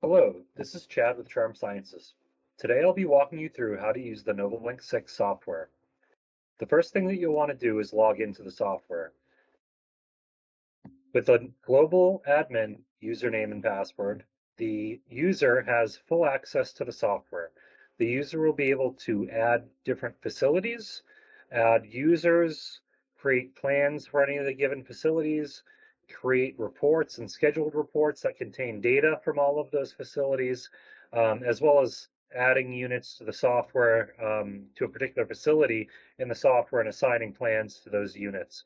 Hello, this is Chad with Charm Sciences. Today I'll be walking you through how to use the novaLink 6 software. The first thing that you'll want to do is log into the software. With a global admin username and password, the user has full access to the software. The user will be able to add different facilities, add users, create plans for any of the given facilities, create reports and scheduled reports that contain data from all of those facilities, as well as adding units to the software to a particular facility in the software and assigning plans to those units.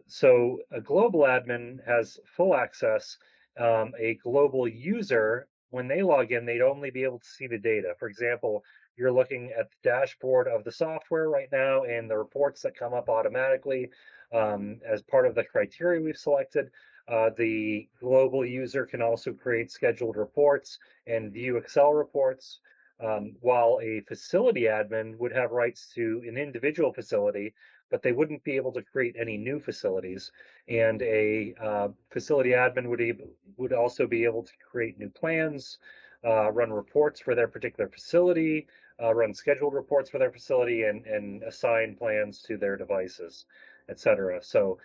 So a global admin has full access. A global user, when they log in, they'd only be able to see the data. For example, you're looking at the dashboard of the software right now and the reports that come up automatically as part of the criteria we've selected. The global user can also create scheduled reports and view Excel reports, while a facility admin would have rights to an individual facility, but they wouldn't be able to create any new facilities. And a facility admin would also be able to create new plans, run reports for their particular facility, run scheduled reports for their facility, and assign plans to their devices, etc. So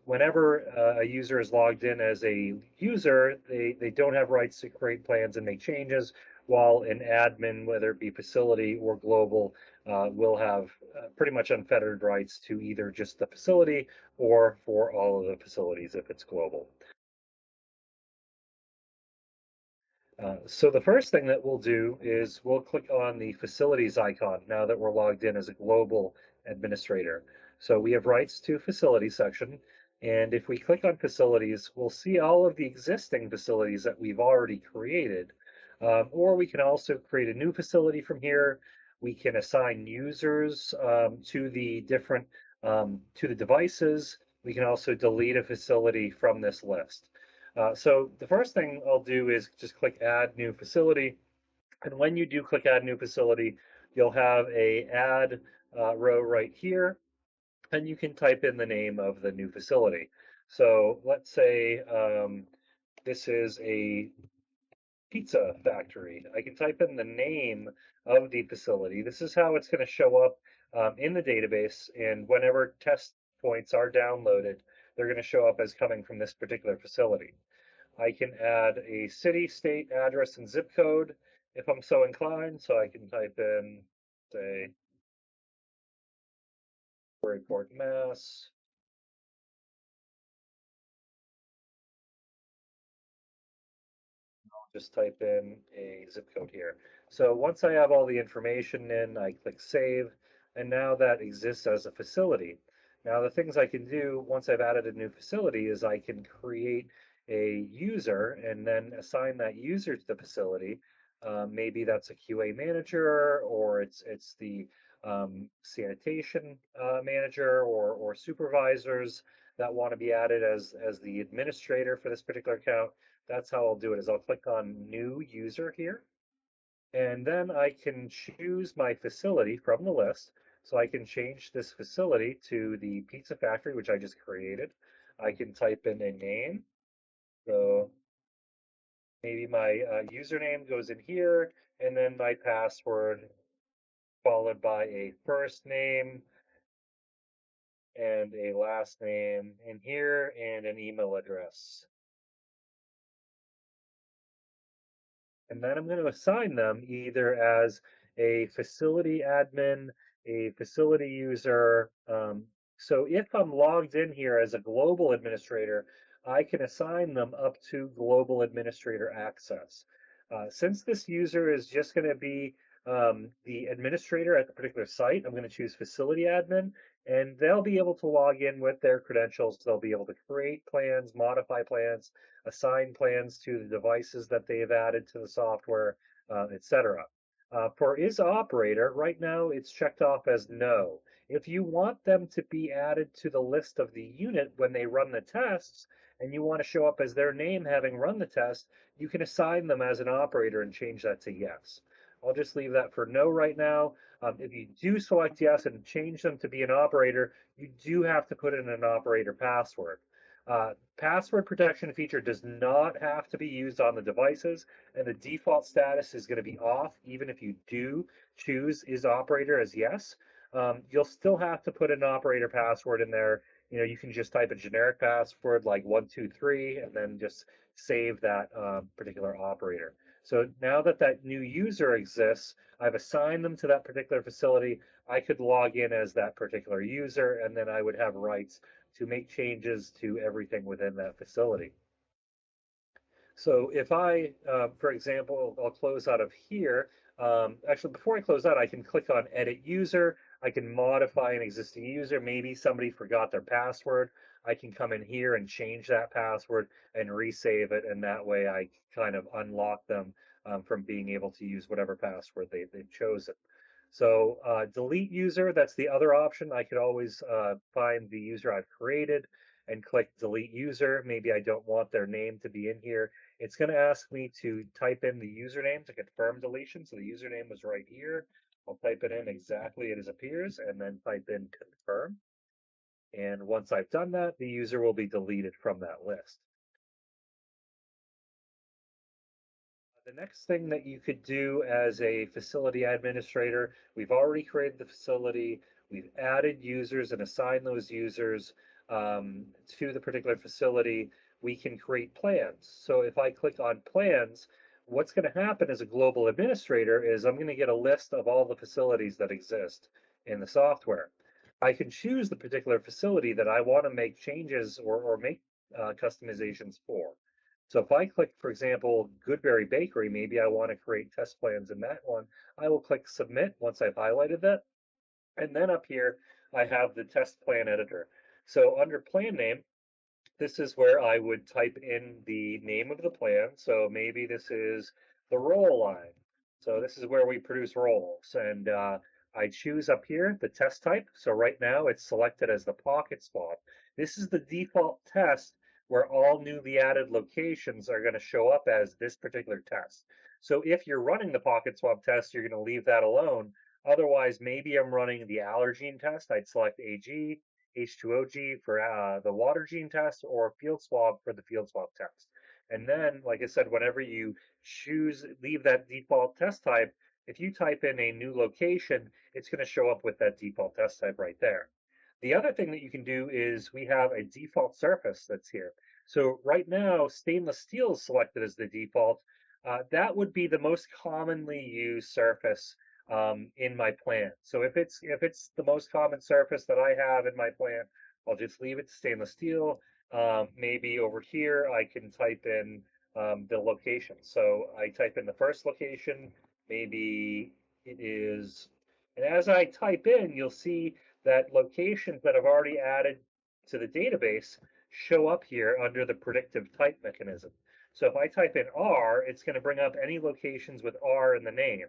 whenever a user is logged in as a user, they don't have rights to create plans and make changes, while an admin, whether it be facility or global, will have pretty much unfettered rights to either just the facility or for all of the facilities if it's global. So the first thing that we'll do is we'll click on the facilities icon now that we're logged in as a global administrator. So we have rights to facility section. And if we click on facilities, we'll see all of the existing facilities that we've already created. Or we can also create a new facility from here. We can assign users to the different to the devices. We can also delete a facility from this list. So the first thing I'll do is just click Add New Facility. And when you do click Add New Facility, you'll have a add row right here, and you can type in the name of the new facility. So let's say this is a pizza factory. I can type in the name of the facility. This is how it's going to show up in the database. And whenever test points are downloaded, they're going to show up as coming from this particular facility. I can add a city, state, address, and zip code if I'm so inclined. So I can type in, say, Bridgeport, Mass. Just type in a zip code here. So once I have all the information in, I click Save, and now that exists as a facility. Now the things I can do once I've added a new facility is I can create a user and then assign that user to the facility. Maybe that's a QA manager, or it's the sanitation manager, or supervisors that want to be added as the administrator for this particular account. That's how I'll do it, is I'll click on new user here, and then I can choose my facility from the list. So I can change this facility to the pizza factory, which I just created. I can type in a name. So maybe my username goes in here, and then my password followed by a first name and a last name in here and an email address. And then I'm going to assign them either as a facility admin, a facility user. So if I'm logged in here as a global administrator, I can assign them up to global administrator access. Since this user is just going to be the administrator at the particular site, I'm going to choose facility admin, and they'll be able to log in with their credentials. They'll be able to create plans, modify plans, assign plans to the devices that they've added to the software, etc. For is operator, right now it's checked off as no. If you want them to be added to the list of the unit when they run the tests, and you want to show up as their name having run the test, you can assign them as an operator and change that to yes. I'll just leave that for no right now. If you do select yes and change them to be an operator, you do have to put in an operator password. Password protection feature does not have to be used on the devices, and the default status is going to be off, even if you do choose is operator as yes. You'll still have to put an operator password in there. You can just type a generic password like 123 and then just save that particular operator. So now that that new user exists, I've assigned them to that particular facility. I could log in as that particular user, and then I would have rights to make changes to everything within that facility. So if I, for example, I'll close out of here. Actually, before I close out, I can click on Edit User. I can modify an existing user. Maybe somebody forgot their password. I can come in here and change that password and resave it, and that way I kind of unlock them from being able to use whatever password they've chosen. So delete user, that's the other option. I could always find the user I've created and click delete user. Maybe I don't want their name to be in here. It's going to ask me to type in the username to confirm deletion. So the username was right here. I'll type it in exactly as it appears and then type in confirm. And once I've done that, the user will be deleted from that list. The next thing that you could do as a facility administrator, we've already created the facility, we've added users and assigned those users to the particular facility. We can create plans. So if I click on plans, what's going to happen as a global administrator is I'm going to get a list of all the facilities that exist in the software. I can choose the particular facility that I want to make changes or make customizations for. So if I click, for example, Goodberry Bakery, maybe I want to create test plans in that one. I will click Submit once I've highlighted that. And then up here, I have the test plan editor. So under plan name, this is where I would type in the name of the plan. So maybe this is the roll line. So this is where we produce rolls. And I choose up here the test type. So right now it's selected as the pocket swap. This is the default test where all newly added locations are going to show up as this particular test. So if you're running the pocket swap test, you're going to leave that alone. Otherwise, maybe I'm running the allergene test. I'd select AG, H2OG for the water gene test, or field swab for the field swab test. And then, like I said, whenever you leave that default test type, if you type in a new location, it's going to show up with that default test type right there. The other thing that you can do is we have a default surface that's here. So right now, stainless steel is selected as the default. That would be the most commonly used surface in my plan. So if it's the most common surface that I have in my plan, I'll just leave it to stainless steel. Maybe over here I can type in the location. So I type in the first location. Maybe it is, and as I type in, you'll see that locations that I've already added to the database show up here under the predictive type mechanism. So if I type in R, it's going to bring up any locations with R in the name.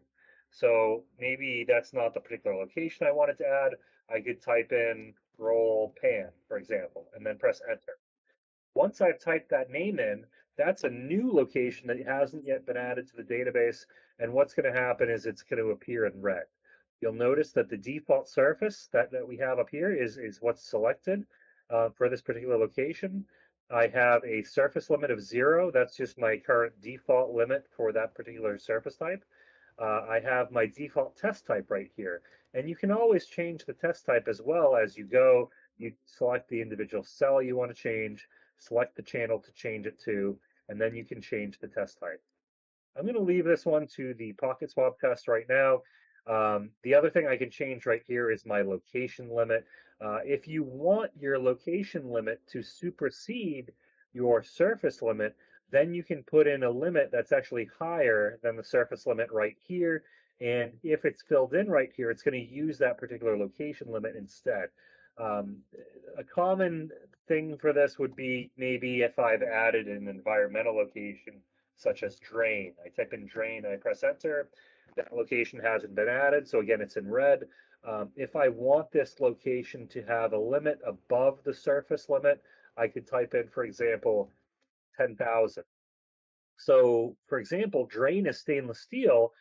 So maybe that's not the particular location I wanted to add. I could type in roll pan, for example, and then press enter. Once I've typed that name in, that's a new location that hasn't yet been added to the database. And what's going to happen is it's going to appear in red. You'll notice that the default surface that we have up here is what's selected for this particular location. I have a surface limit of 0. That's just my current default limit for that particular surface type. I have my default test type right here. And you can always change the test type as well as you go. You select the individual cell you want to change, select the channel to change it to, and then you can change the test type. I'm going to leave this one to the pocket swap test right now. The other thing I can change right here is my location limit. If you want your location limit to supersede your surface limit, then you can put in a limit that's actually higher than the surface limit right here. And if it's filled in right here, it's going to use that particular location limit instead. Um, a common thing for this would be maybe if I've added an environmental location such as drain. I type in drain, I press enter. That location hasn't been added, so again, it's in red. If I want this location to have a limit above the surface limit, I could type in, for example, 10,000. So, for example, drain is stainless steel.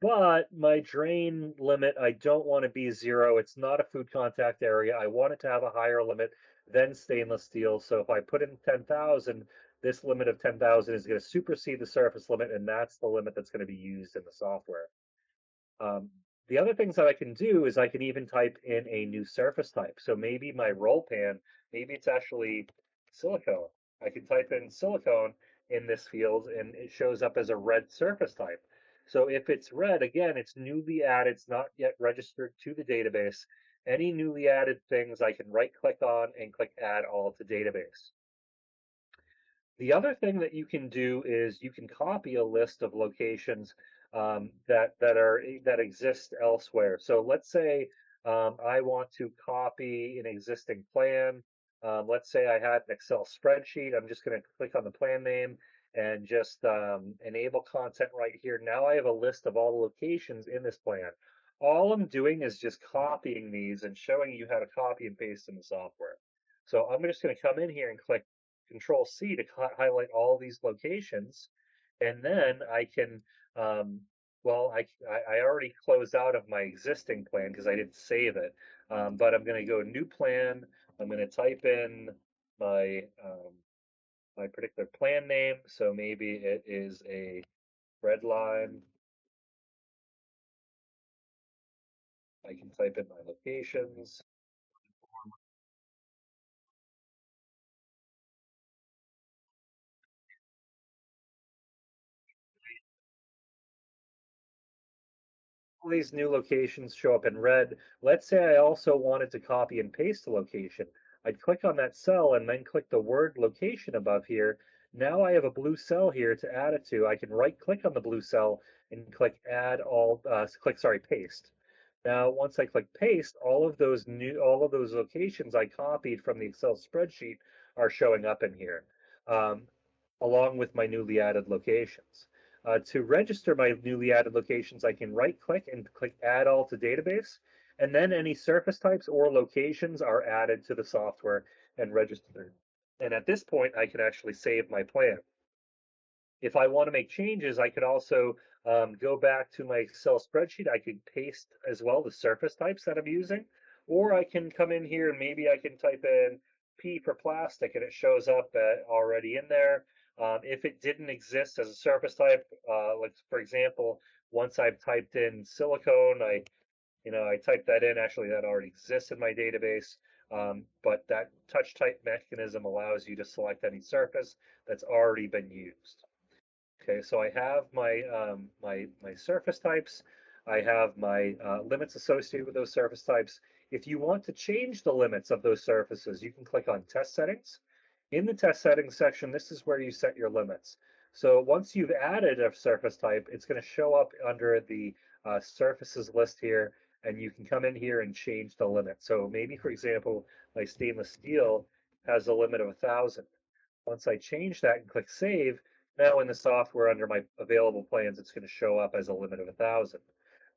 But my drain limit, I don't want to be zero. It's not a food contact area. I want it to have a higher limit than stainless steel. So if I put in 10,000, this limit of 10,000 is going to supersede the surface limit, and that's the limit that's going to be used in the software. Um, the other things that I can do is I can even type in a new surface type. So maybe my roll pan, maybe it's actually silicone. I can type in silicone in this field and it shows up as a red surface type. So if it's red, again, it's newly added, it's not yet registered to the database. Any newly added things I can right click on and click add all to database. The other thing that you can do is you can copy a list of locations that exist elsewhere. So let's say I want to copy an existing plan. Let's say I had an Excel spreadsheet. I'm just going to click on the plan name and just enable content right here. Now I have a list of all the locations in this plan. All I'm doing is just copying these and showing you how to copy and paste in the software. So I'm just going to come in here and click Control C to highlight all these locations, and then I can, um, well, I already closed out of my existing plan because I didn't save it, but I'm going to go New Plan. I'm going to type in my my particular plan name, so maybe it is a red line. I can type in my locations. All these new locations show up in red. Let's say I also wanted to copy and paste a location. I'd click on that cell and then click the word location above here. Now I have a blue cell here to add it to. I can right click on the blue cell and click add all, sorry, paste. Now, once I click paste, all of those locations I copied from the Excel spreadsheet are showing up in here, um, along with my newly added locations. To register my newly added locations, I can right click and click add all to database, and then any surface types or locations are added to the software and registered. And at this point, I can actually save my plan. If I want to make changes, I could also go back to my Excel spreadsheet. I could paste as well the surface types that I'm using, or I can come in here and maybe I can type in P for plastic and it shows up already in there. If it didn't exist as a surface type, like for example, once I've typed in silicone, I typed that in. Actually, that already exists in my database. But that touch type mechanism allows you to select any surface that's already been used. Okay, so I have my surface types. I have my limits associated with those surface types. If you want to change the limits of those surfaces, you can click on Test Settings. In the Test Settings section, this is where you set your limits. So once you've added a surface type, it's going to show up under the surfaces list here, and you can come in here and change the limit. So maybe, for example, my stainless steel has a limit of 1,000. Once I change that and click Save, now in the software under my available plans, it's going to show up as a limit of 1,000.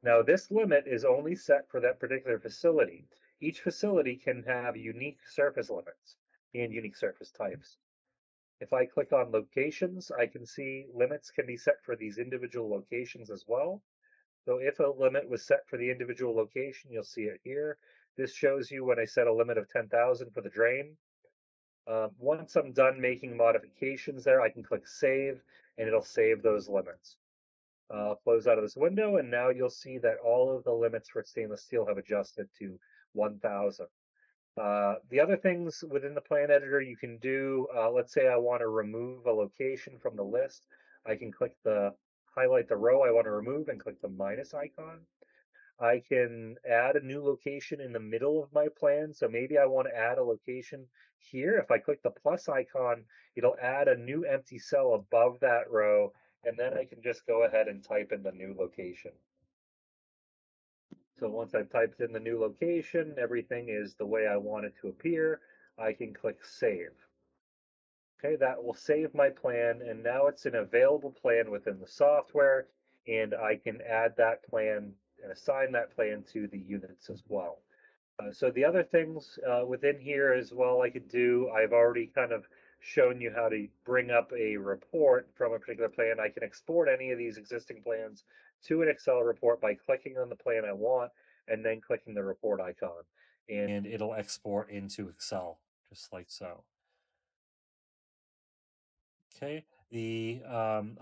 Now this limit is only set for that particular facility. Each facility can have unique surface limits and unique surface types. If I click on locations, I can see limits can be set for these individual locations as well. So if a limit was set for the individual location, you'll see it here. This shows you when I set a limit of 10,000 for the drain. Once I'm done making modifications there, I can click Save, and it'll save those limits. I'll close out of this window, and now you'll see that all of the limits for stainless steel have adjusted to 1,000. The other things within the plan editor you can do, let's say I want to remove a location from the list. I can highlight the row I want to remove and click the minus icon. I can add a new location in the middle of my plan. So maybe I want to add a location here. If I click the plus icon, it'll add a new empty cell above that row, and then I can just go ahead and type in the new location. So once I've typed in the new location, everything is the way I want it to appear. I can click Save. Okay, that will save my plan, and now it's an available plan within the software, and I can add that plan and assign that plan to the units as well. So the other things within here as well I could do, I've already kind of shown you how to bring up a report from a particular plan. I can export any of these existing plans to an Excel report by clicking on the plan I want and then clicking the report icon. And it'll export into Excel, just like so. Okay, the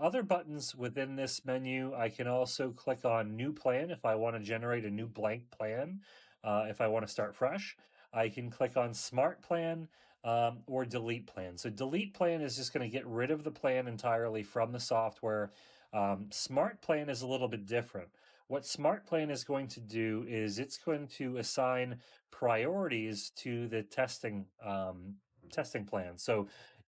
other buttons within this menu, I can also click on New Plan if I want to generate a new blank plan, if I want to start fresh. I can click on Smart Plan or Delete Plan. So Delete Plan is just going to get rid of the plan entirely from the software. Smart Plan is a little bit different. What Smart Plan is going to do is it's going to assign priorities to the testing plan. So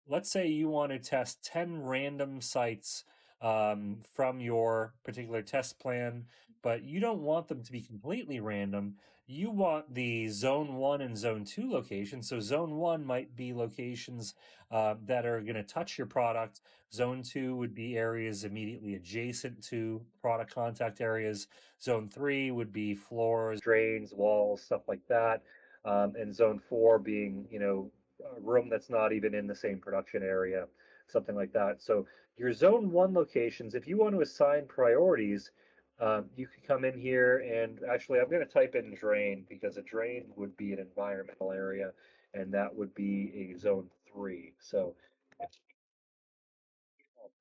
let's say you want to test 10 random sites from your particular test plan, but you don't want them to be completely random. You want the zone 1 and zone 2 locations. So zone 1 might be locations that are going to touch your product. Zone 2 would be areas immediately adjacent to product contact areas. Zone 3 would be floors, drains, walls, stuff like that. And zone 4 being, a room that's not even in the same production area, something like that. So your zone 1 locations, if you want to assign priorities, you can come in here and actually I'm going to type in drain because a drain would be an environmental area and that would be a zone 3. So I'll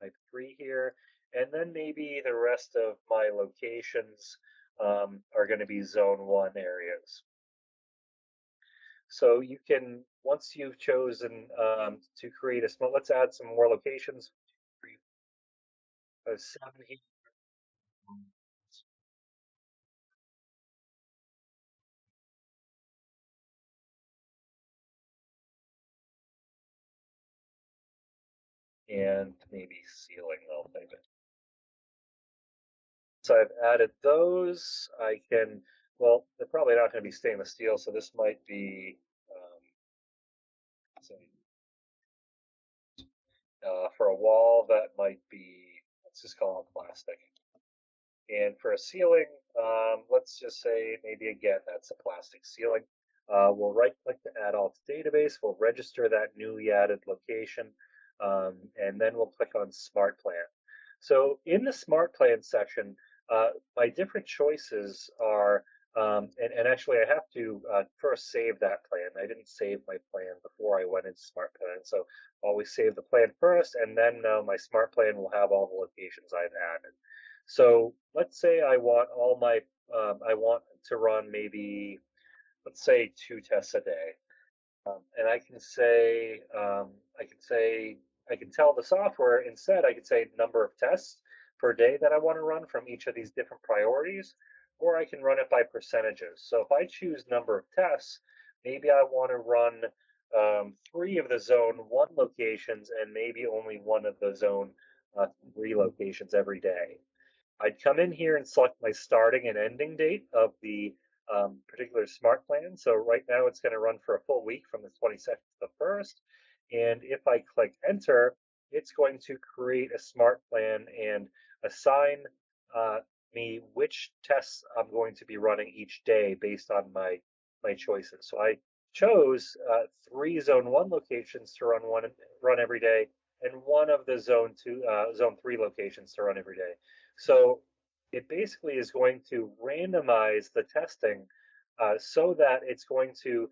type 3 here, and then maybe the rest of my locations are going to be zone 1 areas. So you can, once you've chosen to create a small, let's add some more locations. 7 here, and maybe ceiling, I'll type it. So I've added those. I can, well, they're probably not going to be stainless steel, so this might be, say, for a wall, that might be, let's just call it plastic. And for a ceiling, let's just say maybe again, that's a plastic ceiling. We'll right click to add all to database. We'll register that newly added location, and then we'll click on Smart Plan. So in the Smart Plan section, my different choices are, and actually I have to first save that plan. I didn't save my plan before I went into Smart Plan. So always save the plan first, and then my Smart Plan will have all the locations I've added. So let's say I want to run maybe, let's say 2 tests a day. And I can tell the software instead, I could say number of tests per day that I want to run from each of these different priorities, or I can run it by percentages. So if I choose number of tests, maybe I want to run 3 of the zone 1 locations and maybe only 1 of the zone 3 locations every day. I'd come in here and select my starting and ending date of the particular smart plan. So right now it's going to run for a full week from the 22nd to the 1st. And if I click enter, it's going to create a smart plan and assign uh, me which tests I'm going to be running each day based on my choices. So I chose 3 zone 1 locations to run every day, and 1 of the zone 3 locations to run every day. So it basically is going to randomize the testing so that it's going to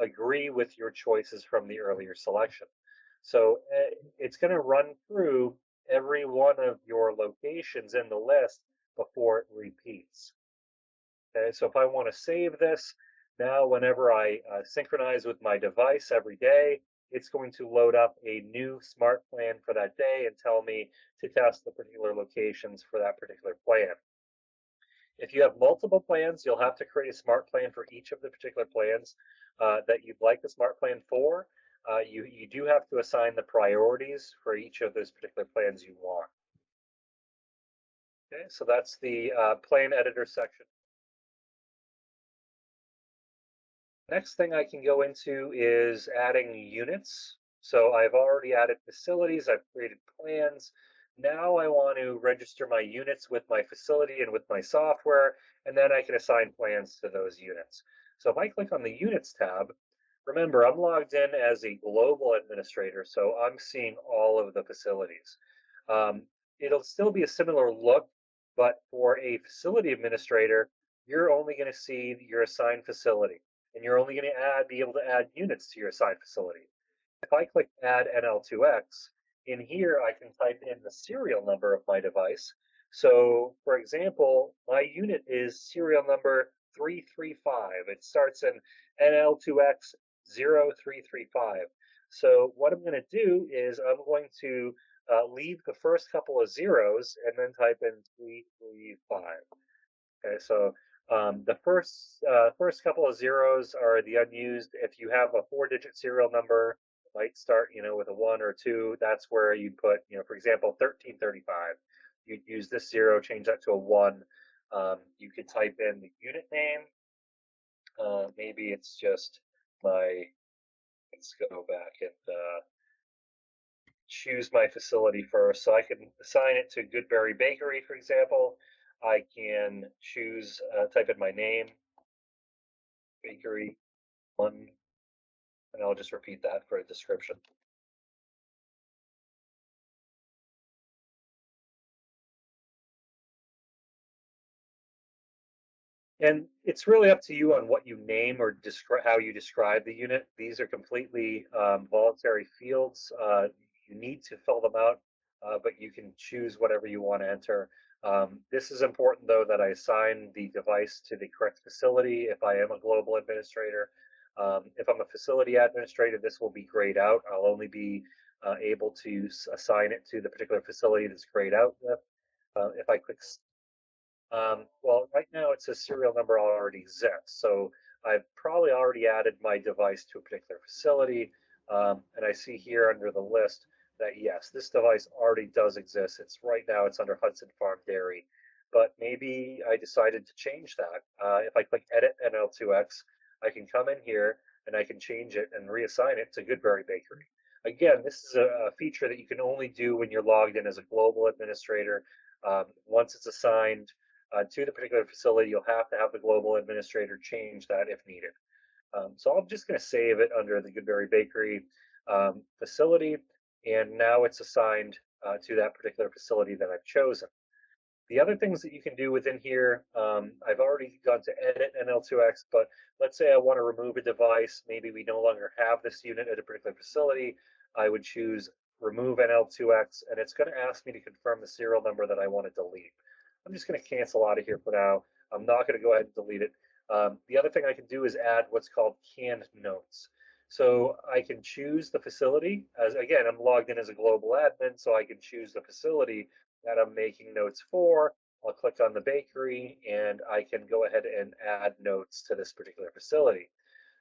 agree with your choices from the earlier selection. So it's going to run through every one of your locations in the list before it repeats. Okay, so if I want to save this, now whenever I synchronize with my device every day, it's going to load up a new smart plan for that day and tell me to test the particular locations for that particular plan. If you have multiple plans, you'll have to create a smart plan for each of the particular plans that you'd like the smart plan for. You do have to assign the priorities for each of those particular plans you want. Okay, so that's the plan editor section. Next thing I can go into is adding units. So I've already added facilities, I've created plans. Now I want to register my units with my facility and with my software, and then I can assign plans to those units. So if I click on the Units tab, remember I'm logged in as a global administrator, so I'm seeing all of the facilities. It'll still be a similar look But for a facility administrator, you're only going to see your assigned facility, and you're only going to be able to add units to your assigned facility. If I click Add NL2X, in here I can type in the serial number of my device. So, for example, my unit is serial number 335. It starts in NL2X 0335. So what I'm going to do is I'm going to leave the first couple of zeros and then type in 335. Okay, so the first couple of zeros are the unused. If you have a four-digit serial number, it might start, with a one or two. That's where you put, for example, 1335. You'd use this zero, change that to a one. You could type in the unit name. Maybe it's just my. Let's go back and choose my facility first. So I can assign it to Goodberry Bakery, for example. I can choose, type in my name, bakery one, and I'll just repeat that for a description. And it's really up to you on what you name or describe how you describe the unit. These are completely voluntary fields. You need to fill them out, but you can choose whatever you want to enter. This is important, though, that I assign the device to the correct facility if I am a global administrator. If I'm a facility administrator, this will be grayed out. I'll only be able to assign it to the particular facility that's grayed out with. If I click well, right now it says serial number already exists, so I've probably already added my device to a particular facility, and I see here under the list that yes, this device already does exist. It's right now it's under Hudson Farm Dairy, but maybe I decided to change that. If I click Edit NL2X, I can come in here and I can change it and reassign it to Goodberry Bakery. Again, this is a feature that you can only do when you're logged in as a global administrator. Once it's assigned to the particular facility, you'll have to have the global administrator change that if needed. So I'm just going to save it under the Goodberry Bakery facility, and now it's assigned to that particular facility that I've chosen. The other things that you can do within here, I've already gone to edit NL2X, but let's say I want to remove a device. Maybe we no longer have this unit at a particular facility. I would choose remove NL2X, and it's going to ask me to confirm the serial number that I want to delete. I'm just going to cancel out of here for now. I'm not going to go ahead and delete it. The other thing I can do is add what's called canned notes. So I can choose the facility as, again, I'm logged in as a global admin, so I can choose the facility that I'm making notes for. I'll click on the bakery and I can go ahead and add notes to this particular facility.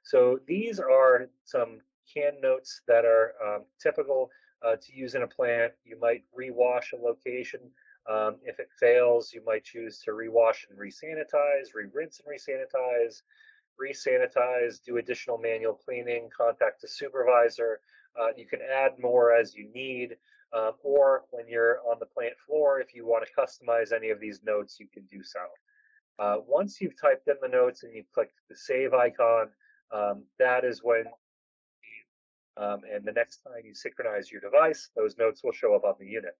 So these are some canned notes that are typical to use in a plant. You might rewash a location. If it fails, you might choose to rewash and resanitize, re-rinse and resanitize, resanitize, do additional manual cleaning, contact the supervisor. You can add more as you need, or when you're on the plant floor, if you want to customize any of these notes, you can do so. Once you've typed in the notes and you've clicked the save icon, that is when, and the next time you synchronize your device, those notes will show up on the unit.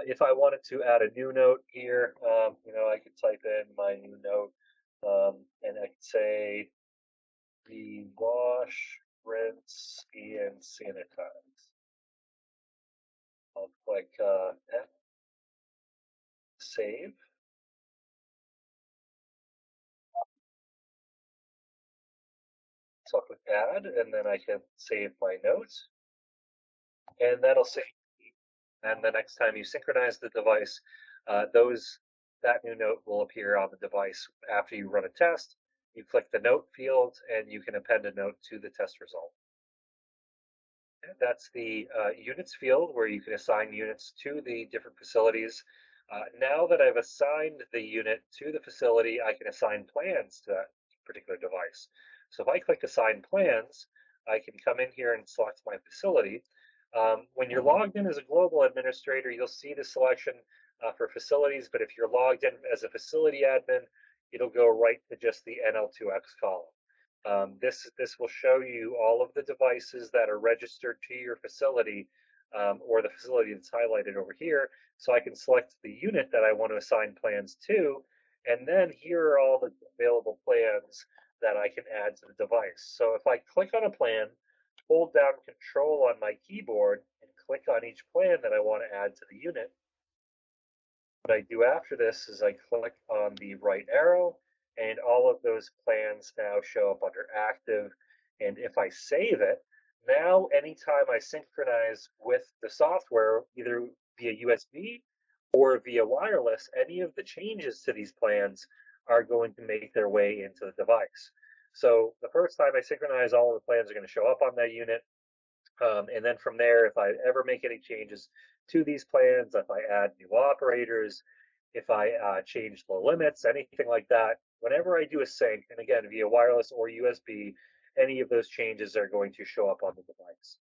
If I wanted to add a new note here, I could type in my new note, and I could say the wash, rinse, and sanitize. I'll click F, save. So I'll click add, and then I can save my notes, and that'll save. And the next time you synchronize the device, that new note will appear on the device after you run a test. You click the note field, and you can append a note to the test result. That's the units field where you can assign units to the different facilities. Now that I've assigned the unit to the facility, I can assign plans to that particular device. So if I click assign plans, I can come in here and select my facility. When you're logged in as a global administrator, you'll see the selection for facilities, but if you're logged in as a facility admin, it'll go right to just the NL2X column. This will show you all of the devices that are registered to your facility or the facility that's highlighted over here. So I can select the unit that I want to assign plans to, and then here are all the available plans that I can add to the device. So if I click on a plan, hold down Control on my keyboard, and click on each plan that I want to add to the unit, what I do after this is I click on the right arrow, and all of those plans now show up under active. And if I save it, now anytime I synchronize with the software, either via USB or via wireless, any of the changes to these plans are going to make their way into the device. So the first time I synchronize, all of the plans are going to show up on that unit. And then from there, if I ever make any changes to these plans, if I add new operators, if I change the limits, anything like that, whenever I do a sync, and again, via wireless or USB, any of those changes are going to show up on the device.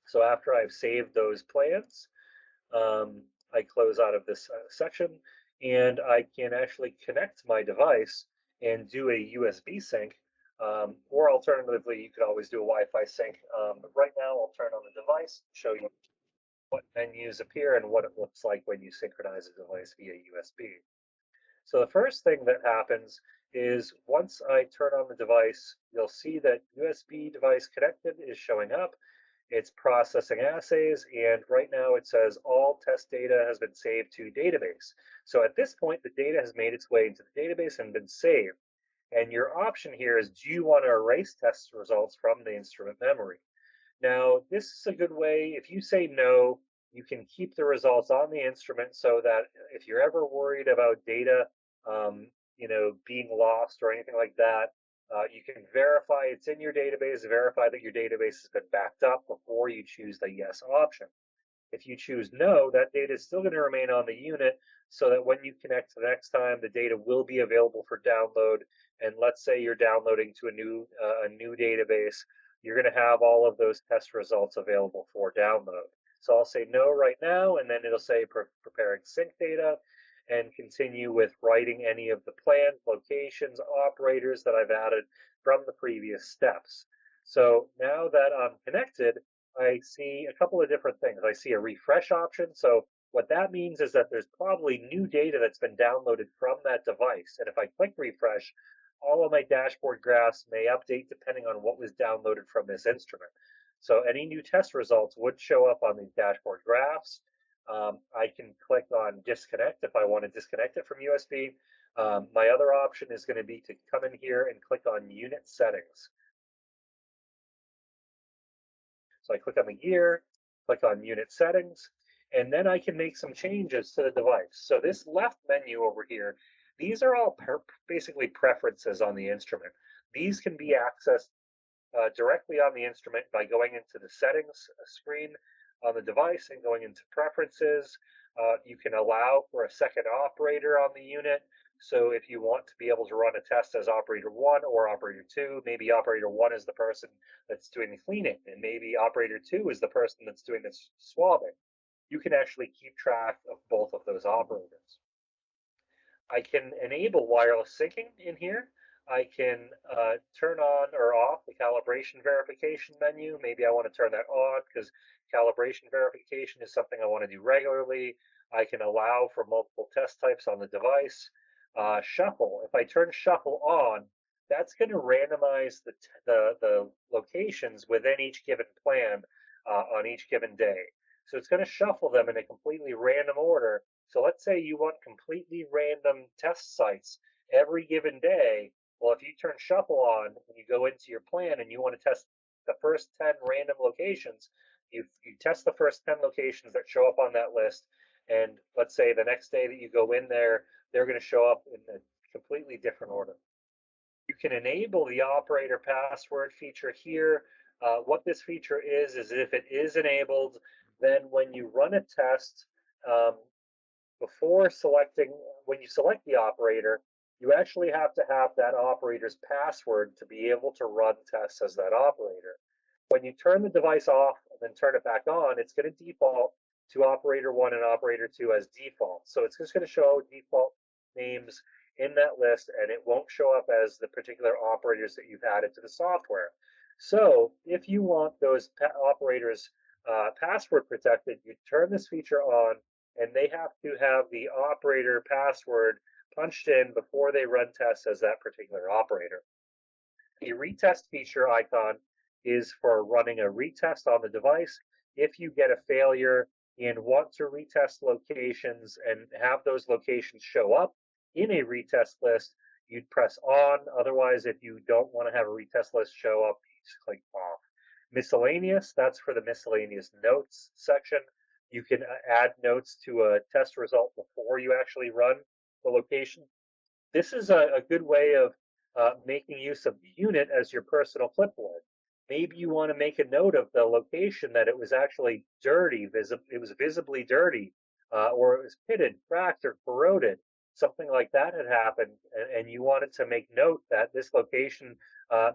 So after I've saved those plans, um, I close out of this section, and I can actually connect my device and do a USB sync. Or alternatively, you could always do a Wi-Fi sync. But right now, I'll turn on the device, show you what menus appear and what it looks like when you synchronize a device via USB. So the first thing that happens is once I turn on the device, you'll see that USB device connected is showing up. It's processing assays, and right now it says all test data has been saved to database. So at this point, the data has made its way into the database and been saved. And your option here is, do you want to erase test results from the instrument memory? Now, this is a good way. If you say no, you can keep the results on the instrument so that if you're ever worried about data, being lost or anything like that, you can verify it's in your database, verify that your database has been backed up before you choose the yes option. If you choose no, that data is still going to remain on the unit so that when you connect the next time, the data will be available for download. And let's say you're downloading to a new database, you're going to have all of those test results available for download. So I'll say no right now, and then it'll say preparing sync data, and continue with writing any of the planned locations, operators that I've added from the previous steps. So now that I'm connected, I see a couple of different things. I see a refresh option. So what that means is that there's probably new data that's been downloaded from that device. And if I click refresh, all of my dashboard graphs may update depending on what was downloaded from this instrument. So any new test results would show up on these dashboard graphs. I can click on disconnect if I want to disconnect it from USB. My other option is going to be to come in here and click on unit settings. So I click on the gear, click on unit settings, and then I can make some changes to the device. So this left menu over here, these are all basically preferences on the instrument. These can be accessed directly on the instrument by going into the settings screen on the device and going into preferences. You can allow for a second operator on the unit. So if you want to be able to run a test as operator 1 or operator 2, maybe operator 1 is the person that's doing the cleaning, and maybe operator 2 is the person that's doing the swabbing. You can actually keep track of both of those operators. I can enable wireless syncing in here. I can turn on or off the calibration verification menu. Maybe I want to turn that on because calibration verification is something I want to do regularly. I can allow for multiple test types on the device. Shuffle. If I turn shuffle on, that's going to randomize the locations within each given plan on each given day. So it's going to shuffle them in a completely random order. So let's say you want completely random test sites every given day. Well, if you turn shuffle on and you go into your plan and you want to test the first 10 random locations, you test the first 10 locations that show up on that list. And let's say the next day that you go in there, they're going to show up in a completely different order. You can enable the operator password feature here. What this feature is if it is enabled, then when you run a test, um, before selecting, when you select the operator, you actually have to have that operator's password to be able to run tests as that operator. When you turn the device off and then turn it back on, it's going to default to operator 1 and operator 2 as default. So it's just going to show default names in that list, and it won't show up as the particular operators that you've added to the software. So if you want those operators password protected, you turn this feature on, and they have to have the operator password punched in before they run tests as that particular operator. The retest feature icon is for running a retest on the device. If you get a failure and want to retest locations and have those locations show up in a retest list, you'd press on. Otherwise, if you don't want to have a retest list show up, you just click off. Miscellaneous, that's for the miscellaneous notes section. You can add notes to a test result before you actually run the location. This is a good way of making use of the unit as your personal clipboard. Maybe you want to make a note of the location that it was actually dirty, it was visibly dirty, or it was pitted, cracked, or corroded. Something like that had happened, and you wanted to make note that this location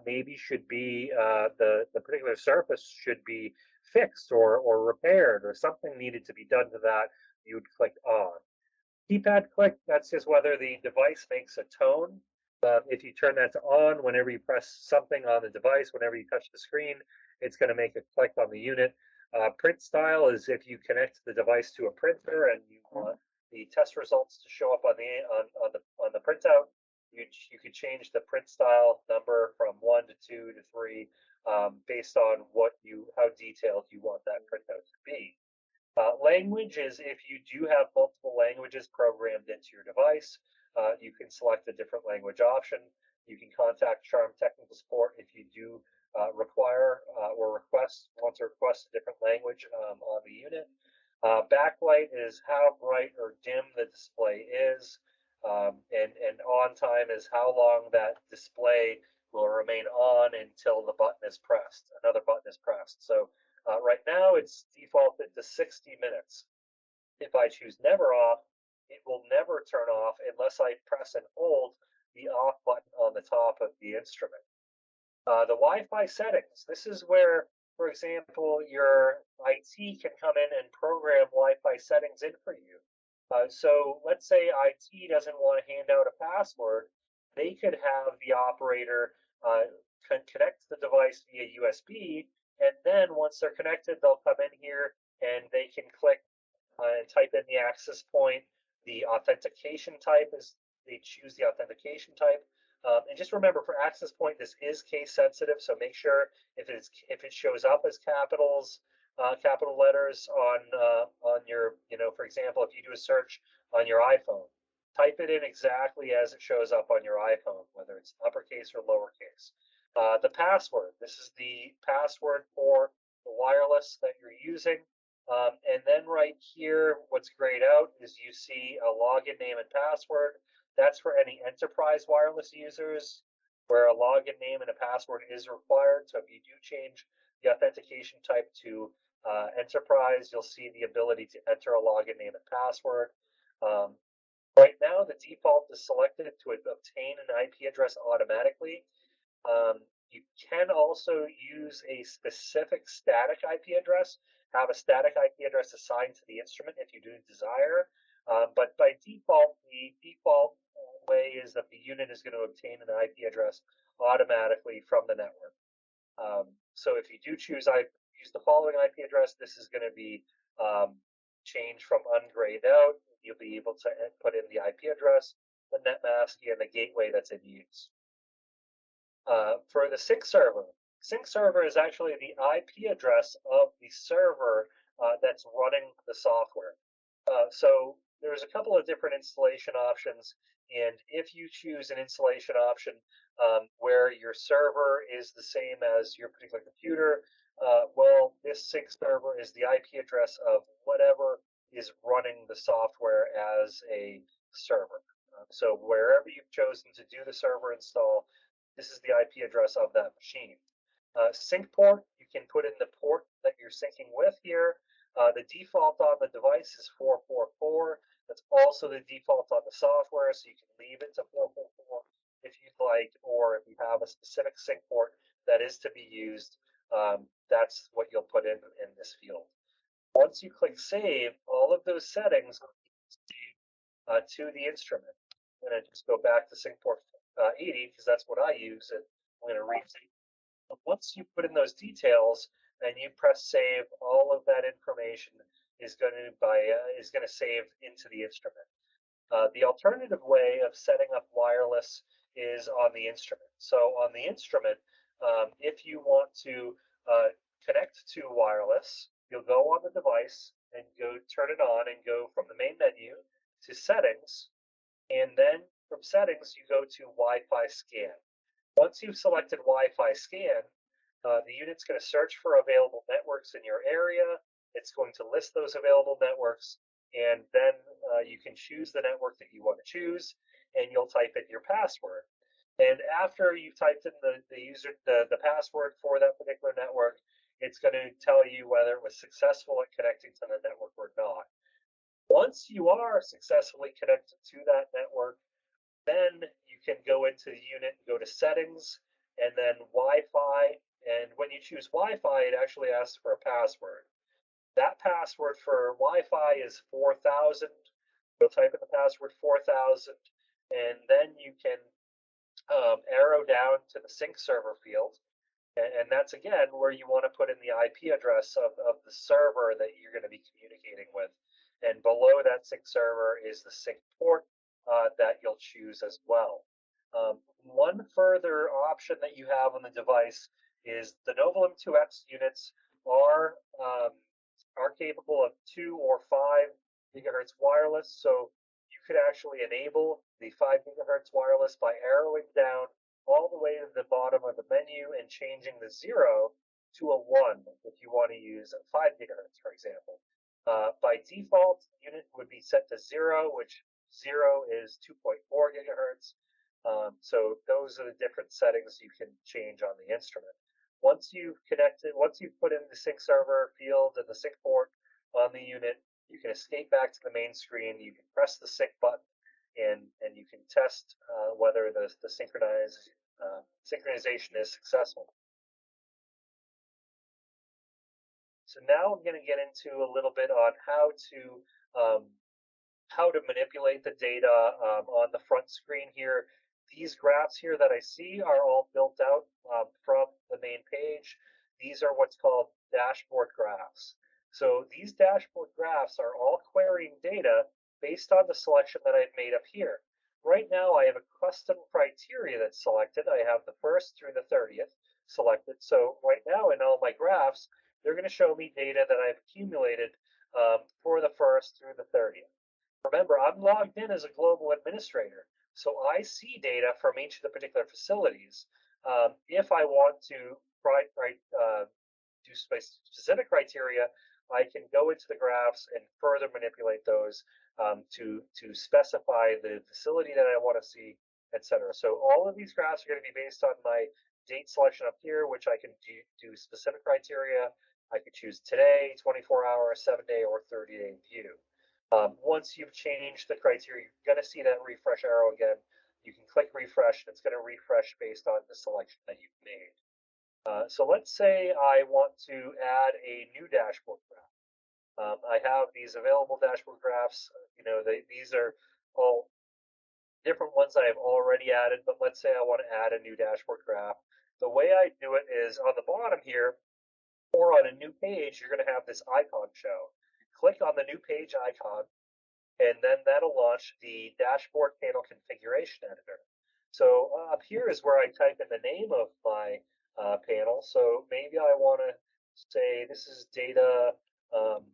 maybe should be the particular surface should be fixed or repaired, or something needed to be done to that. You would click on. Keypad click, that's just whether the device makes a tone. If you turn that to on, whenever you press something on the device, whenever you touch the screen, it's going to make a click on the unit. Print style is if you connect the device to a printer and you want the test results to show up on the printout. You could change the print style number from 1 to 2 to 3 based on how detailed you want that printout to be. Language is if you do have multiple languages programmed into your device, you can select a different language option. You can contact Charm Technical Support if you do require or want to request a different language on the unit. Backlight is how bright or dim the display is, and on time is how long that display will remain on until the button is pressed. Another button is pressed. So right now it's defaulted to 60 minutes. If I choose never off, it will never turn off unless I press and hold the off button on the top of the instrument. The Wi-Fi settings. This is where, for example, your IT can come in and program Wi-Fi settings in for you. So let's say IT doesn't want to hand out a password. They could have the operator connect the device via USB, and then once they're connected, they'll come in here and they can click and type in the access point. The authentication type is they choose the authentication type. And just remember, for access point, this is case sensitive, so make sure if it shows up as capital letters on your, for example, if you do a search on your iPhone, type it in exactly as it shows up on your iPhone, whether it's uppercase or lowercase. The password. This is the password for the wireless that you're using. And then right here, what's grayed out is you see a login name and password. That's for any enterprise wireless users where a login name and a password is required. So if you do change the authentication type to enterprise, you'll see the ability to enter a login name and password. Right now, the default is selected to obtain an IP address automatically. You can also use a specific static IP address, have a static IP address assigned to the instrument if you do desire. But by default, the default way is that the unit is going to obtain an IP address automatically from the network. So if you do choose use the following IP address, this is going to be changed from ungrayed out. You'll be able to put in the IP address, the net mask, and the gateway that's in use. For the sync server is actually the IP address of the server that's running the software. So there's a couple of different installation options, and if you choose an installation option where your server is the same as your particular computer, well, this sync server is the IP address of whatever is running the software as a server. So wherever you've chosen to do the server install, this is the IP address of that machine. Sync port, you can put in the port that you're syncing with here. The default on the device is 444. That's also the default on the software, so you can leave it to 444 if you'd like, or if you have a specific sync port that is to be used, that's what you'll put in this field. Once you click save, all of those settings will be saved to the instrument. I'm going to just go back to sync port 80 because that's what I use, and I'm going to resave. Once you put in those details, and you press save, all of that information is going to save into the instrument. The alternative way of setting up wireless is on the instrument. So on the instrument, if you want to connect to wireless, you'll go on the device and go turn it on and go from the main menu to settings, and then from settings you go to Wi-Fi scan. Once you've selected Wi-Fi scan, the unit's going to search for available networks in your area. It's going to list those available networks, and then you can choose the network that you want to choose, and you'll type in your password. And after you've typed in the password for that particular network, it's going to tell you whether it was successful at connecting to the network or not. Once you are successfully connected to that network, then you can go into the unit, go to settings, and then Wi-Fi. And when you choose Wi-Fi, it actually asks for a password. That password for Wi-Fi is 4000. You'll type in the password 4000, and then you can arrow down to the sync server field. And that's again where you want to put in the IP address of the server that you're going to be communicating with. And below that sync server is the sync port that you'll choose as well. One further option that you have on the device is the novaLink 2X units are um, are capable of 2 or 5 gigahertz wireless. So you could actually enable the 5 gigahertz wireless by arrowing down all the way to the bottom of the menu and changing the 0 to a 1 if you want to use 5 gigahertz, for example. By default, the unit would be set to 0, which 0 is 2.4 gigahertz. So those are the different settings you can change on the instrument. Once you've put in the sync server field and the sync port on the unit, you can escape back to the main screen. You can press the sync button, and you can test whether the synchronization is successful. So now I'm going to get into a little bit on um, how to manipulate the data on the front screen here. These graphs here that I see are all built out from the main page. These are what's called dashboard graphs. So these dashboard graphs are all querying data based on the selection that I've made up here. Right now I have a custom criteria that's selected. I have the 1st through the 30th selected. So right now in all my graphs, they're going to show me data that I've accumulated for the 1st through the 30th. Remember, I'm logged in as a global administrator, so I see data from each of the particular facilities. If I want to do specific criteria, I can go into the graphs and further manipulate those to specify the facility that I want to see, etc. So all of these graphs are going to be based on my date selection up here, which I can do specific criteria. I could choose today, 24-hour, 7-day, or 30-day view. Once you've changed the criteria, you're going to see that refresh arrow again. You can click refresh, and it's going to refresh based on the selection that you've made. So let's say I want to add a new dashboard graph. I have these available dashboard graphs. These are all different ones that I've already added, but let's say I want to add a new dashboard graph. The way I do it is on the bottom here, or on a new page, you're going to have this icon show. Click on the new page icon, and then that'll launch the dashboard panel configuration editor. So up here is where I type in the name of my panel. So maybe I want to say this is data, or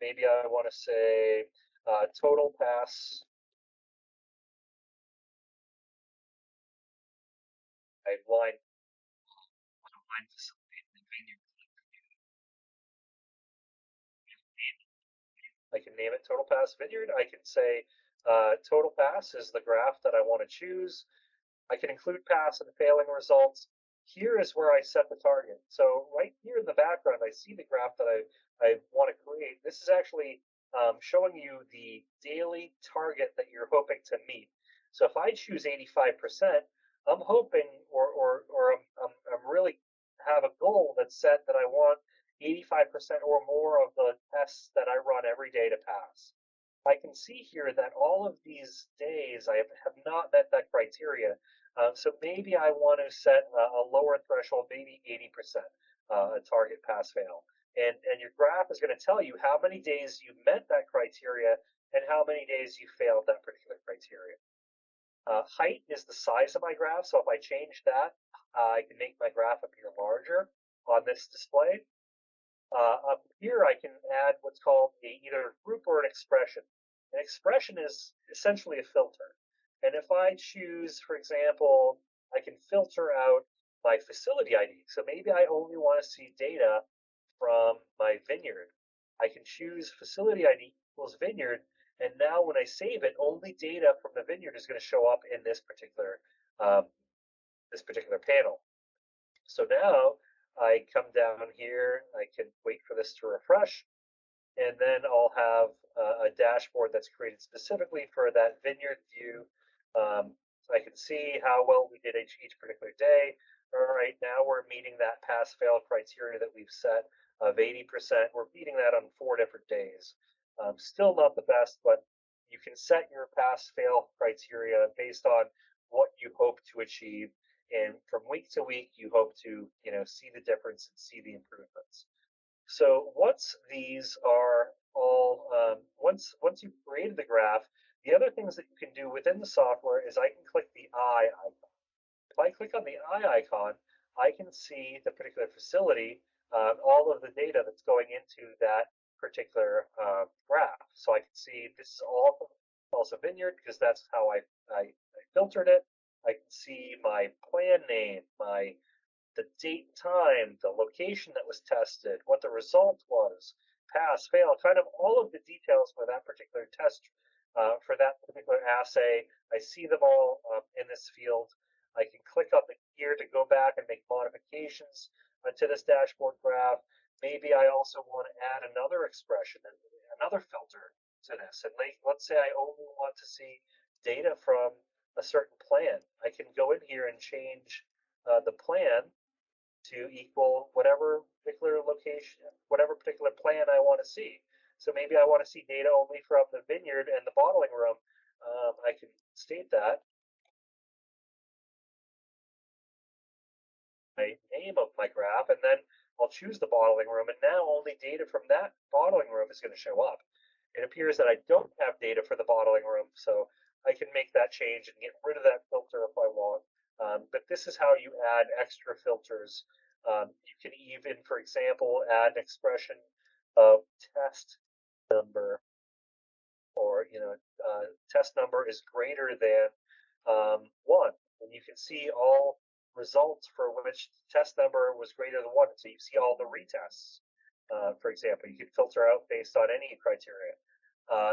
maybe I want to say total pass. I line facility vineyard. I can name it total pass vineyard. I can say total pass is the graph that I want to choose. I can include pass and failing results. Here is where I set the target. So right here in the background, I see the graph that I want to create. This is actually showing you the daily target that you're hoping to meet. So if I choose 85%, I'm hoping, or I'm really have a goal that's set that I want 85% or more of the tests that I run every day to pass. I can see here that all of these days I have not met that criteria. So maybe I want to set a lower threshold, maybe 80%, a target pass fail. And your graph is going to tell you how many days you met that criteria and how many days you failed that particular criteria. Height is the size of my graph, so if I change that, I can make my graph appear larger on this display. Up here, I can add what's called either a group or an expression. An expression is essentially a filter. And if I choose, for example, I can filter out my facility ID. So maybe I only want to see data from my vineyard. I can choose facility ID equals vineyard, and now when I save it, only data from the vineyard is going to show up in um, this particular panel. So now I come down here, I can wait for this to refresh, and then I'll have a dashboard that's created specifically for that vineyard view. So I can see how well we did each particular day. All right, now we're meeting that pass-fail criteria that we've set of 80%. We're meeting that on 4 different days. Still not the best, but you can set your pass-fail criteria based on what you hope to achieve, and from week to week, you hope to see the difference and see the improvements. So once these are all, once you've created the graph, the other things that you can do within the software is I can click the eye icon. If I click on the eye icon, I can see the particular facility, all of the data that's going into that particular graph. So I can see this is all from Tulsa Vineyard because that's how I filtered it. I can see my plan name, the date and time, the location that was tested, what the result was, pass, fail, kind of all of the details for that particular test, for that particular assay. I see them all in this field. I can click up here to go back and make modifications to this dashboard graph. Maybe I also want to add another expression and another filter to this. And let's say I only want to see data from a certain plan. I can go in here and change the plan to equal whatever particular location, whatever particular plan I want to see. So maybe I want to see data only from the vineyard and the bottling room. I can state that my name of my graph, and then I'll choose the bottling room, and now only data from that bottling room is going to show up. It appears that I don't have data for the bottling room, so I can make that change and get rid of that filter if I want. But this is how you add extra filters. You can even, for example, add an expression of test number, or test number is greater than 1, and you can see all results for which test number was greater than 1. So you see all the retests. For example, you can filter out based on any criteria.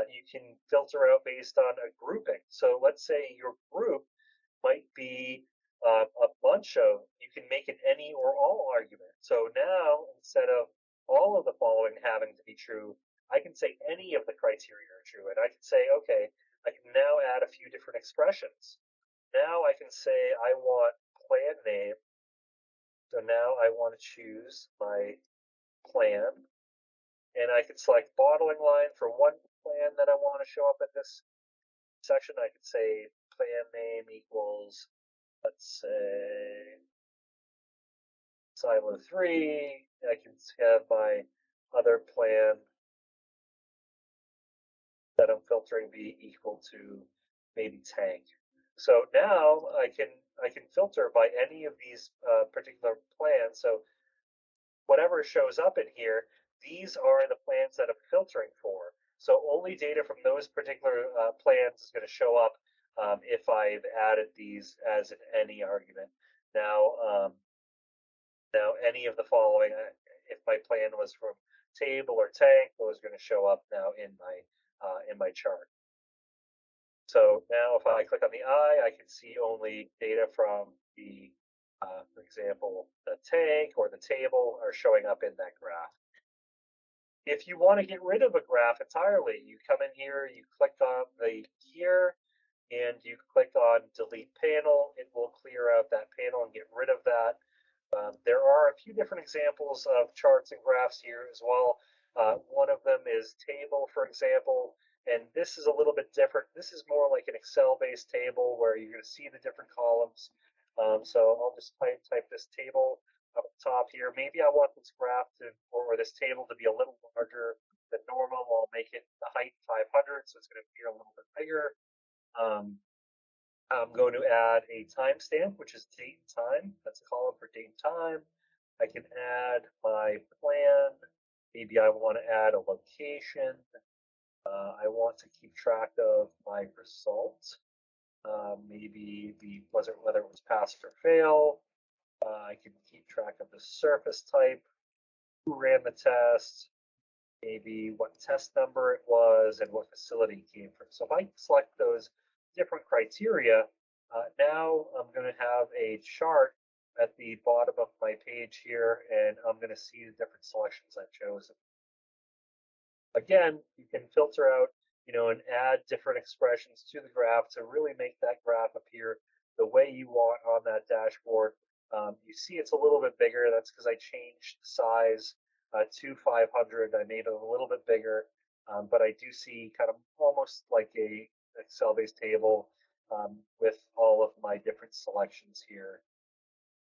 You can filter out based on a grouping. So let's say your group might be a bunch of, you can make an any or all argument. So now, instead of all of the following having to be true, I can say any of the criteria are true. And I can say, okay, I can now add a few different expressions. Now I can say I want plan name. So now I want to choose my plan, and I can select bottling line for one plan that I want to show up in this section. I can say plan name equals, let's say, silo 3. I can have my other plan that I'm filtering be equal to maybe tank. So now I can filter by any of these particular plans. So whatever shows up in here, these are the plans that I'm filtering for. So only data from those particular plans is going to show up if I've added these as an any argument. Now, now any of the following, if my plan was from table or tank, those are going to show up now in my chart. So now if I click on the eye, I can see only data from the, for example, the tank or the table are showing up in that graph. If you want to get rid of a graph entirely, you come in here, you click on the gear, and you click on delete panel. It will clear out that panel and get rid of that. There are a few different examples of charts and graphs here as well. One of them is table, for example, And this is a little bit different. This is more like an Excel-based table where you're going to see the different columns. So I'll just type this table up top here. Maybe I want this graph to, or this table to be a little larger than normal. I'll make it the height 500, so it's going to appear a little bit bigger. Um, I'm going to add a timestamp, which is date and time. That's a column for date and time. I can add my plan. Maybe I want to add a location. I want to keep track of my result. Maybe whether it was pass or fail. I can keep track of the surface type, who ran the test, maybe what test number it was, and what facility it came from. So if I select those different criteria, now I'm going to have a chart at the bottom of my page here, and I'm going to see the different selections I've chosen. Again, you can filter out, and add different expressions to the graph to really make that graph appear the way you want on that dashboard. You see it's a little bit bigger. That's because I changed the size to 500. I made it a little bit bigger, but I do see kind of almost like a Excel-based table with all of my different selections here.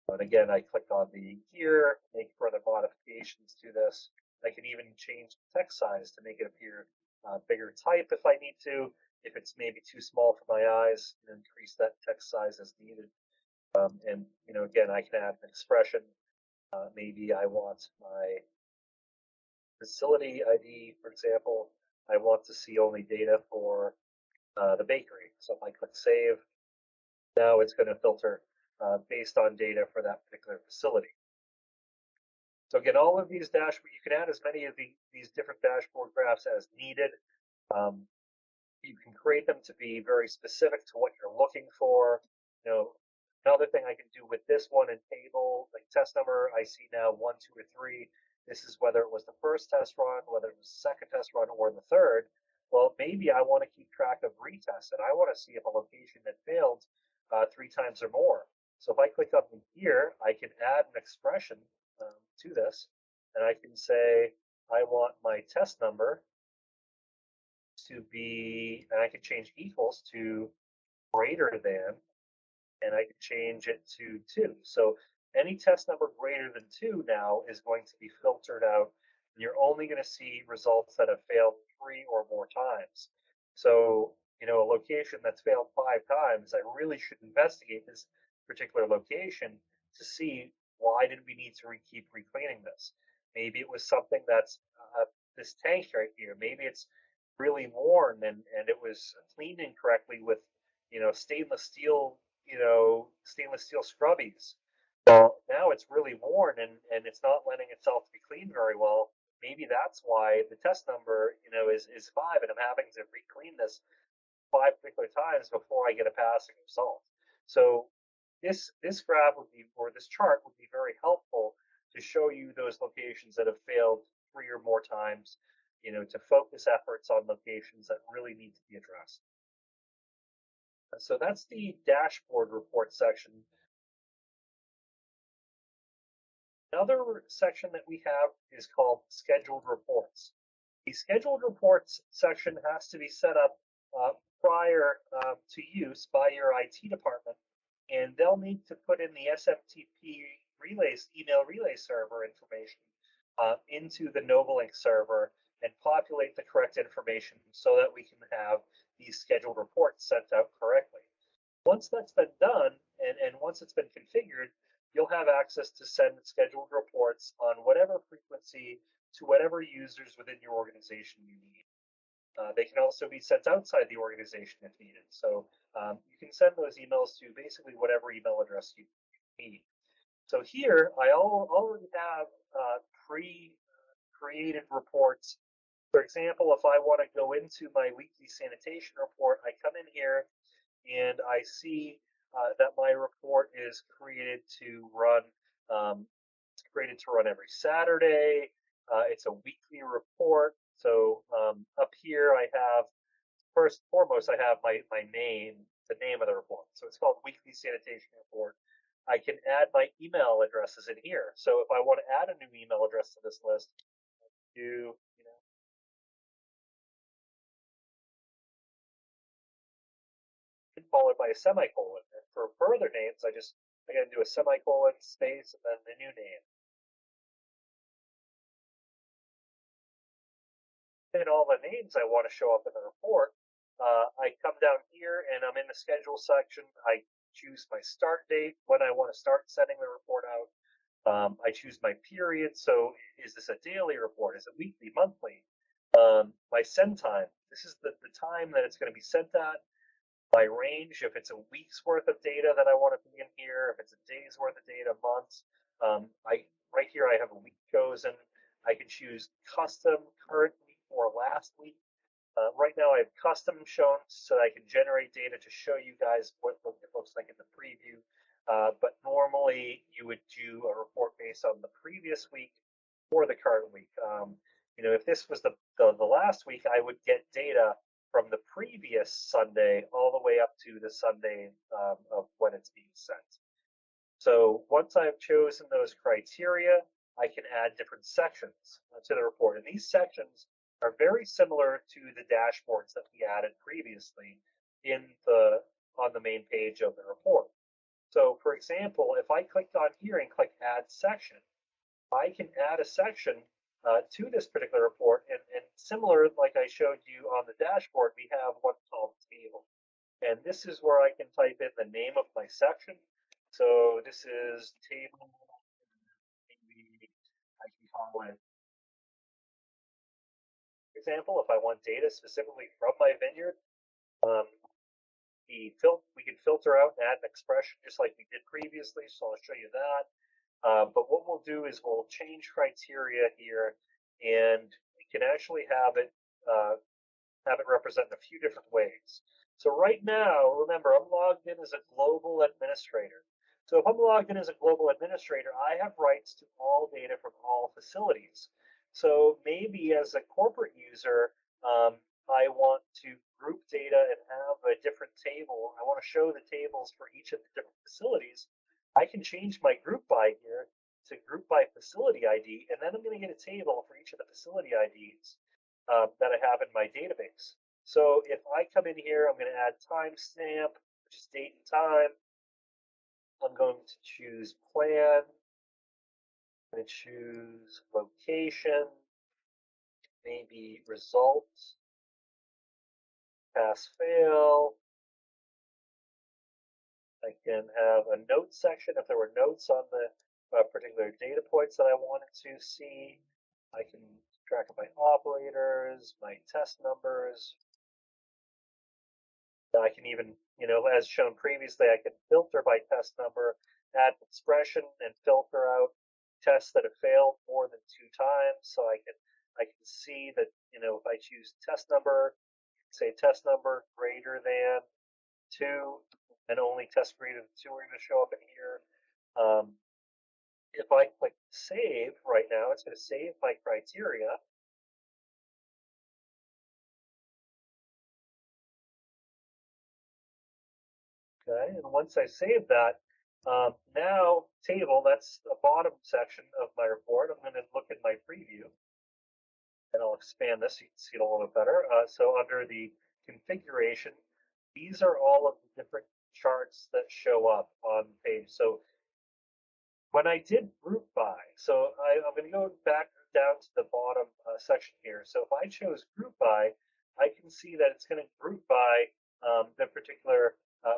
And again, I click on the here, make further modifications to this. I can even change the text size to make it appear bigger type if I need to. If it's maybe too small for my eyes, increase that text size as needed. And again, I can add an expression. Maybe I want my facility ID, for example. I want to see only data for the bakery. So if I click save, now it's going to filter based on data for that particular facility. So again, all of these dashboard, you can add as many of these different dashboard graphs as needed. Um, you can create them to be very specific to what you're looking for. Another thing I can do with this one in table, like test number, I see now 1, 2, or 3. This is whether it was the first test run, whether it was the second test run, or the third. Well, maybe I want to keep track of retests, and I want to see if a location that failed 3 times or more. So if I click up in here, I can add an expression to this, and I can say I want my test number to be, and I can change equals to greater than, and I can change it to 2. So any test number greater than 2 now is going to be filtered out. And you're only going to see results that have failed 3 or more times. So, a location that's failed 5 times, I really should investigate this particular location to see why did we need to keep recleaning this. Maybe it was something that's this tank right here. Maybe it's really worn and it was cleaned incorrectly with stainless steel stainless steel scrubbies. Well, now it's really worn and it's not lending itself to be cleaned very well. Maybe that's why the test number, is 5, and I'm having to re-clean this 5 particular times before I get a passing result. So this graph would be, or this chart would be very helpful to show you those locations that have failed 3 or more times, to focus efforts on locations that really need to be addressed. So that's the dashboard report section. Another section that we have is called scheduled reports. The scheduled reports section has to be set up prior to use by your IT department, and they'll need to put in the SMTP email relay server information into the novaLink server and populate the correct information so that we can have these scheduled reports sent out correctly. Once that's been done, and once it's been configured, you'll have access to send scheduled reports on whatever frequency to whatever users within your organization you need. They can also be sent outside the organization if needed. So you can send those emails to basically whatever email address you need. So here, I already have pre-created reports. For example, if I want to go into my weekly sanitation report, I come in here and I see that my report is created to run. It's created to run every Saturday. It's a weekly report. So up here I have, first and foremost, I have my name, the name of the report. So it's called Weekly Sanitation Report. I can add my email addresses in here. So if I want to add a new email address to this list, do followed by a semicolon. And for further names, I gotta do a semicolon, space, and then the new name. And all the names I want to show up in the report, I come down here and I'm in the schedule section. I choose my start date when I want to start sending the report out. I choose my period. So is this a daily report? Is it weekly, monthly? My send time. This is the time that it's going to be sent at. My range, if it's a week's worth of data that I want to be in here, if it's a day's worth of data, months. I right here I have a week chosen. I can choose custom, current week, or last week. Right now I have custom shown so that I can generate data to show you guys what it looks like in the preview. But normally you would do a report based on the previous week or the current week. If this was the last week, I would get data from the previous Sunday all the way up to the Sunday of when it's being sent. So once I've chosen those criteria, I can add different sections to the report. And these sections are very similar to the dashboards that we added previously on the main page of the report. So for example, if I clicked on here and click add section, I can add a section to this particular report. And similar, like I showed you on the dashboard, we have what's called table. And this is where I can type in the name of my section. So this is table, maybe I can call it, for example, if I want data specifically from my vineyard, um, we can filter out and add an expression just like we did previously. So I'll show you that. But what we'll do is we'll change criteria here, and we can actually have it represent in a few different ways. So right now, remember, I'm logged in as a global administrator. So if I'm logged in as a global administrator, I have rights to all data from all facilities. So maybe as a corporate user, I want to group data and have a different table. I want to show the tables for each of the different facilities. I can change my group by here to group by facility ID, and then I'm going to get a table for each of the facility IDs that I have in my database. So if I come in here, I'm going to add timestamp, which is date and time. I'm going to choose plan. I'm going to choose location, maybe results, pass fail. I can have a notes section if there were notes on the particular data points that I wanted to see. I can track my operators, my test numbers. I can even, as shown previously, I can filter by test number, add expression, and filter out tests that have failed more than 2 times. So I can see that, if I choose test number, say test number greater than 2, and only test greater than 2 are going to show up in here. If I click save right now, it's going to save my criteria. Okay, and once I save that, now table, that's the bottom section of my report. I'm going to look at my preview, and I'll expand this so you can see it a little bit better. So under the configuration, these are all of the different charts that show up on the page. So when I did group by, so I'm going to go back down to the bottom section here. So if I chose group by, I can see that it's going to group by the particular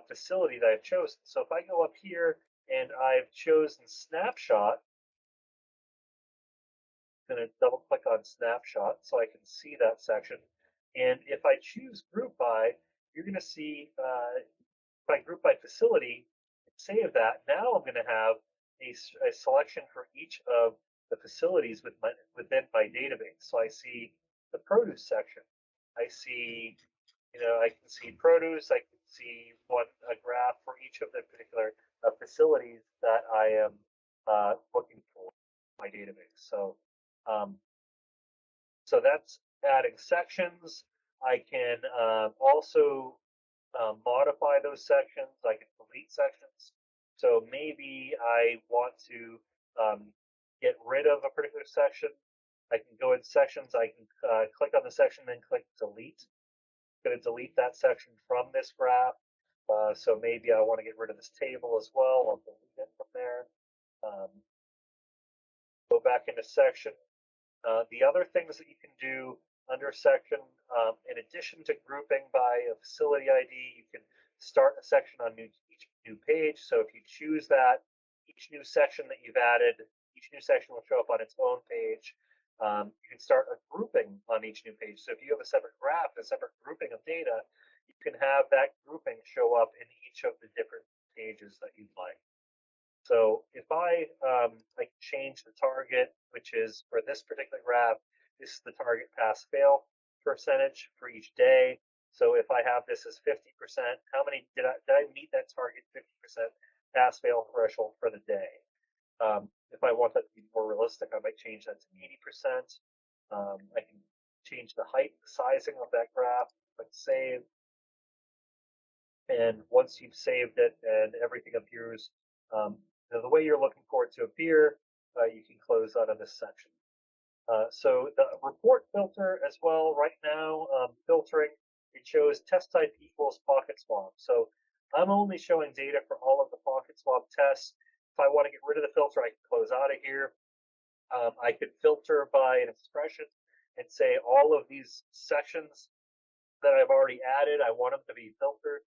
facility that I've chosen. So if I go up here and I've chosen snapshot, I'm going to double click on snapshot so I can see that section. And if I choose group by, you're going to see if I group by facility, save that. Now I'm going to have a selection for each of the facilities within my database. So I see the produce section. I see, I can see produce. I can see a graph for each of the particular facilities that I am looking for in my database. Um, so that's adding sections. I can also modify those sections. I can delete sections. So maybe I want to get rid of a particular section. I can go in sections. I can click on the section, then click delete. I'm going to delete that section from this graph. So maybe I want to get rid of this table as well. I'll delete it from there. Um, Go back into section. The other things that you can do under section, in addition to grouping by a facility ID, you can start a section on each new page. So if you choose that, each new section that you've added, each new section will show up on its own page. You can start a grouping on each new page. So if you have a separate graph, a separate grouping of data, you can have that grouping show up in each of the different pages that you'd like. So if I change the target, which is for this particular graph, this is the target pass fail percentage for each day. So if I have this as 50%, how many did I meet that target 50% pass fail threshold for the day? If I want that to be more realistic, I might change that to 80%. I can change the height, the sizing of that graph, click save. And once you've saved it and everything appears the way you're looking for it to appear, you can close out of this section. So the report filter as well, right now, filtering, it shows test type equals pocket swap. So I'm only showing data for all of the pocket swap tests. If I want to get rid of the filter, I can close out of here. I could filter by an expression and say all of these sections that I've already added, I want them to be filtered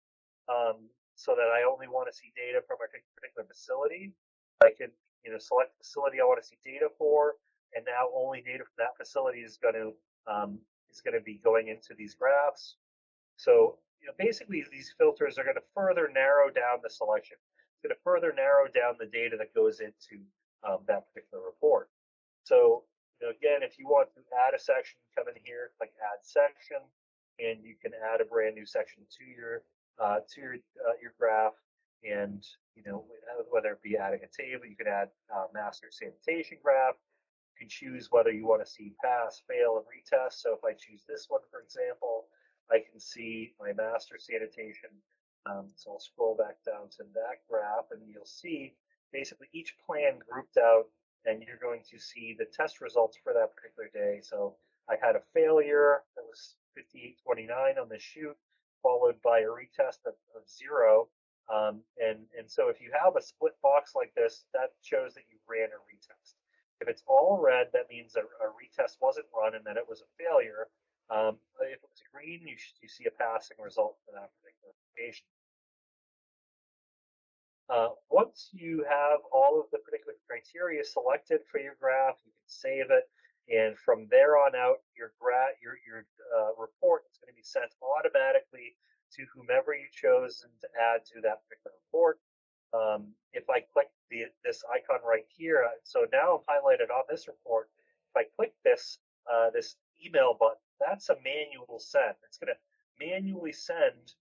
so that I only want to see data from a particular facility. I can, select the facility I want to see data for, and now only data from that facility is going to be going into these graphs. So, basically these filters are going to further narrow down the selection. It's going to further narrow down the data that goes into that particular report. So, again, if you want to add a section, come in here, click Add Section, and you can add a brand new section to your graph. And whether it be adding a table, you can add master sanitation graph. You can choose whether you want to see pass, fail, and retest. So if I choose this one, for example, I can see my master sanitation. So I'll scroll back down to that graph, and you'll see basically each plan grouped out, and you're going to see the test results for that particular day. So I had a failure that was 5829 on the shoot, followed by a retest of 0. And so if you have a split box like this, that shows that you ran a retest. If it's all red, that means a retest wasn't run and that it was a failure. If it was green, you see a passing result for that particular application. Once you have all of the particular criteria selected for your graph, you can save it, and from there on out, your report is going to be sent automatically to whomever you chosen to add to that particular report. If I click this icon right here, so now I'm highlighted on this report. If I click this email button, that's a manual send. It's going to manually send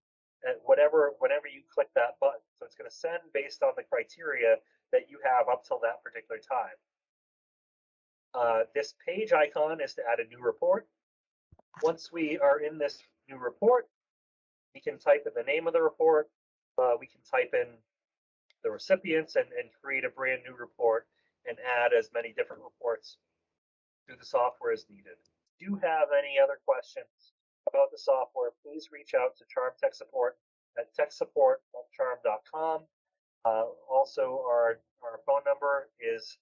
at whenever you click that button. So it's going to send based on the criteria that you have up till that particular time. This page icon is to add a new report. Once we are in this new report, we can type in the name of the report. We can type in the recipients and create a brand new report and add as many different reports to the software as needed. If you have any other questions about the software, please reach out to Charm Tech Support at techsupport.charm.com. Also, our phone number is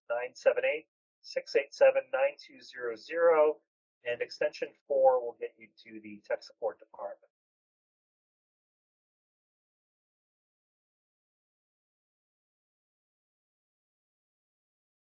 978-687-9200, and extension 4 will get you to the tech support department.